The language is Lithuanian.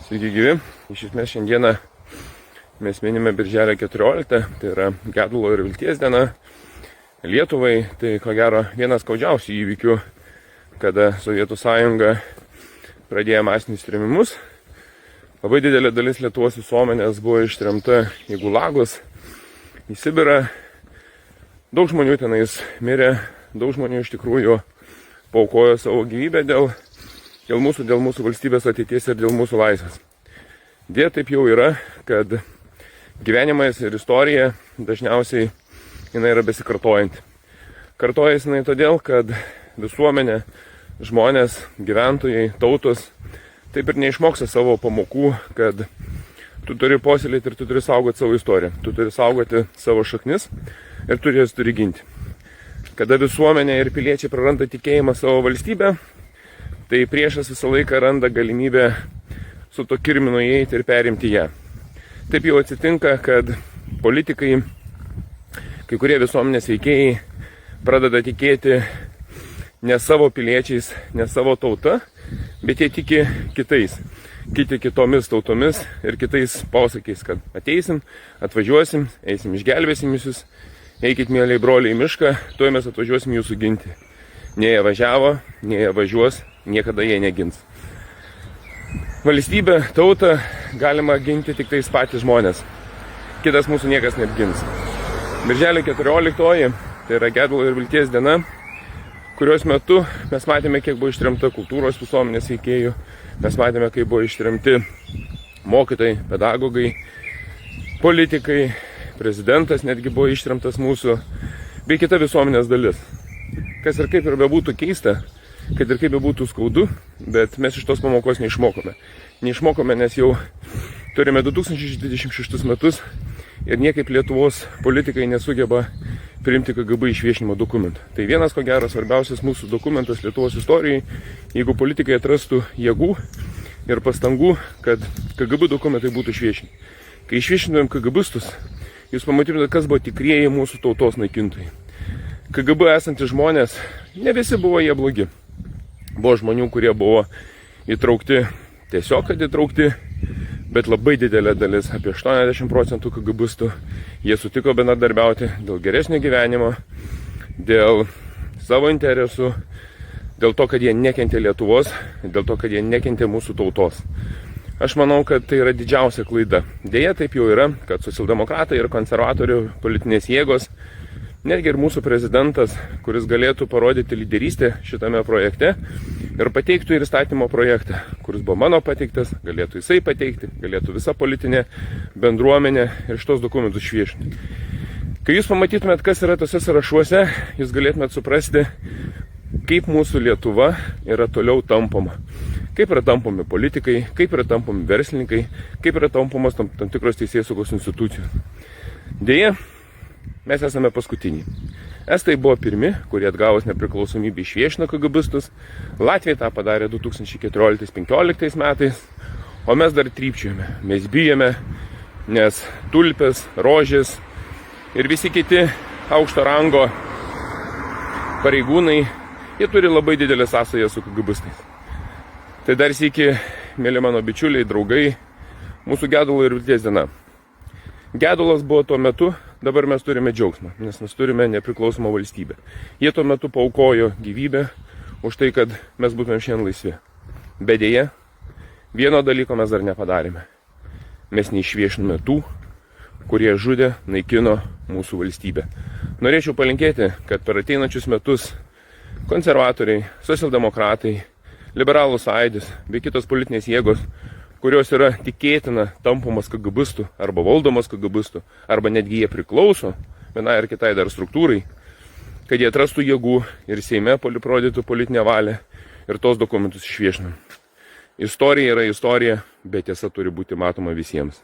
Sveiki gyvi. Iš esmės šiandieną mes minime birželio 14, tai yra gedulo ir vilties diena Lietuvai. Tai ko gero vienas skaudžiausių įvykių, kada Sovietų sąjunga pradėjo masinius trėmimus. Labai didelė dalis Lietuvos visuomenės buvo ištremta į gulagus, į Sibirą. Daug žmonių tenais mirė, daug žmonių iš tikrųjų paaukojo savo gyvybę dėl mūsų valstybės ateities ir dėl mūsų laisvės. Dėja taip jau yra, kad gyvenimas ir istorija dažniausiai jinai yra besikartojanti. Kartojasi jinai todėl, kad visuomenė, žmonės, gyventojai, tautos taip ir neišmoksta savo pamokų, kad tu turi puoselėti ir tu turi saugoti savo istoriją. Tu turi saugoti savo šaknis ir tu jas turi ginti. Kada visuomenė ir piliečiai praranda tikėjimą savo valstybę, tai priešas visą laiką randa galimybę su to kirminu įeiti ir perimti ją. Taip jau atsitinka, kad politikai, kai kurie visuomenės veikėjai pradeda tikėti ne savo piliečiais, ne savo tauta, bet jie tiki kitais. Kiti kitomis tautomis ir kitais posakiais, kad ateisim, atvažiuosim, eisim, išgelbėsim jūs, eikit mėlyai broliai į mišką, tuoj mes atvažiuosim jūsų ginti. Nei jie važiavo, nei jie važiuos, niekada jie negins. Valstybę, tautą galima ginti tik tais patys žmonės. Kitas mūsų niekas neapgins. Birželio 14, tai yra gedulo ir vilties diena, kurios metu mes matėme, kiek buvo ištremta kultūros visuomenės veikėjų, mes matėme, kaip buvo ištremti mokytojai, pedagogai, politikai, prezidentas netgi buvo ištremtas mūsų, bei kita visuomenės dalis. Kas ir kaip ir bebūtų keista, kad ir kaip bebūtų skaudu, bet mes iš tos pamokos neišmokome. Neišmokome, nes jau turime 2026 metus ir niekaip Lietuvos politikai nesugeba priimti KGB išviešinimo dokumentą. Tai vienas, ko gero, svarbiausias mūsų dokumentas Lietuvos istorijai, jeigu politikai atrastų jėgų ir pastangų, kad KGB dokumentai būtų išviešinti. Kai išviešintumėm KGBistus, jūs pamatytumėte, kas buvo tikrieji mūsų tautos naikintojai. KGB esantys žmonės, ne visi buvo jie blogi. Buvo žmonių, kurie buvo įtraukti, tiesiog kad įtraukti, bet labai didelė dalis, apie 80% KGBistų, jie sutiko bendradarbiauti dėl geresnio gyvenimo, dėl savo interesų, dėl to, kad jie nekentė Lietuvos, dėl to, kad jie nekentė mūsų tautos. Aš manau, kad tai yra didžiausia klaida. Deja, taip jau yra, kad socialdemokratai ir konservatorių politinės jėgos, netgi ir mūsų prezidentas, kuris galėtų parodyti lyderystę šitame projekte ir pateiktų ir įstatymo projektą, kuris buvo mano pateiktas, galėtų jisai pateikti, galėtų visa politinė bendruomenė ir šitos dokumentus šviešinti. Kai jūs pamatytumėt, kas yra tose sąrašuose, jūs galėtumėt suprasti, kaip mūsų Lietuva yra toliau tampoma. Kaip yra tampomi politikai, kaip yra tampomi verslininkai, kaip yra tampomos tam tikros teisėsaugos institucijos. Deja, mes esame paskutiniai. Estai buvo pirmi, kurie atgavus nepriklausomybę išviešino KGBistus. Latviai tą padarė 2014-2015 metais, o mes dar trypčiojame. Mes bijome, nes tulpės, rožės ir visi kiti aukšto rango pareigūnai, jie turi labai didelę sąsają su KGBistais. Tai dar sykį, mėly mano bičiuliai, draugai, mūsų gedulo ir vilties diena. Gedulas buvo tuo metu, dabar mes turime džiaugsmą, nes mes turime nepriklausomą valstybę. Jie tuo metu paaukojo gyvybę už tai, kad mes būtume šiandien laisvi. Bet deja, vieno dalyko mes dar nepadarėme. Mes neišviešinome tų, kurie žudė, naikino mūsų valstybę. Norėčiau palinkėti, kad per ateinančius metus konservatoriai, socialdemokratai, liberalų sąjūdis bei kitos politinės jėgos, kurios yra tikėtina tampomas KGBistų arba valdomas KGBistų, arba netgi jie priklauso vienai ar kitai dar struktūrai, kad jie atrastų jėgų ir Seime parodytų politinę valią ir tos dokumentus išviešinam. Istorija yra istorija, bet tiesa turi būti matoma visiems.